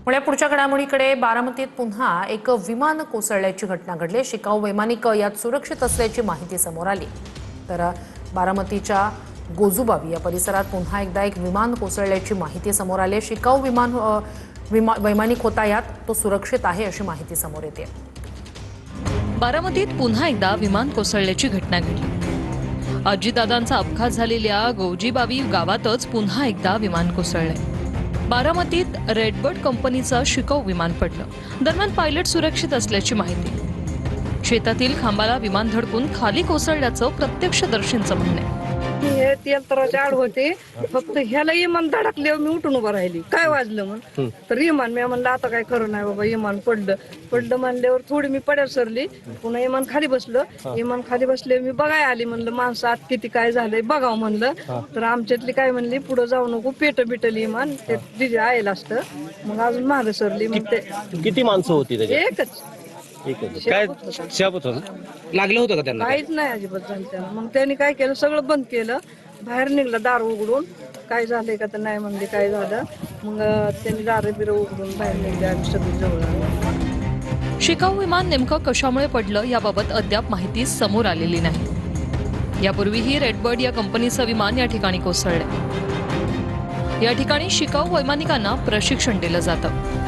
पुढे पुढच्या घडामोडीकडे बारामतीत पुन्हा एक विमान कोसळल्याची घटना घडली। शिकाऊ वैमानिक यात सुरक्षित असल्याची माहिती समोर आली। तर बारामतीच्या गोजुबावी या परिसरात पुन्हा एकदा एक विमान कोसळल्याची माहिती समोर आली। शिकाऊ वैमानिक होता यात, तो सुरक्षित आहे अशी माहिती समोर येते। बारामतीत पुन्हा एकदा विमान कोसळल्याची घटना घडली। अजितदादांचा अपघात झालेल्या गोजीबावी गावातच पुन्हा एकदा विमान कोसळले। बारामतीत रेडबर्ड कंपनीचं शिकाऊ विमान पडलं। दरम्यान पायलट सुरक्षित असल्याची माहिती। शेतातील खांबाला विमान धडकून खाली कोसळल्याचं प्रत्यक्षदर्शींचं म्हणणं आहे। हे तेलतराचे आड होते, फक्त ह्याला इमान धडकल्यावर मी उठून उभं राहिली। काय वाजलं मग तर इमान, मी म्हणलं आता काय खरं नाही बाबा, इमान पडलं म्हणल्यावर थोडी मी पड्यावर सरली, पुन्हा इमान खाली बसलं। इमान खाली बसले मी बघाय आली, म्हणलं माणसं आत किती काय झालंय बघावं म्हणलं। तर आमच्यातली काय म्हणली, पुढे जाऊ नको, बिटल इमान ते दिजे आयल असतं। मग अजून मागे सरली। मग ते किती माणसं होती त्याच्यात? एकच काय शाबत होतं? लागलं होतं का त्यांना? काहीच नाही अजिबात झालं त्यांना। मग त्यांनी काय केलं, सगळं बंद केलं, बाहेर निघलं दार उघडून, काय झालंय का तर नाही म्हणले काय झालं। मग त्यांनी दारं बिरं उघडून बाहेर निघले, आम्ही सगळी जवळ आलो। शिकाऊ विमान नेमकं कशामुळे पडलं याबाबत अद्याप माहिती समोर आलेली नाही। यापूर्वीही रेडबर्ड या कंपनीचं विमान या ठिकाणी कोसळलं। या ठिकाणी शिकाऊ वैमानिकांना प्रशिक्षण दिलं जातं।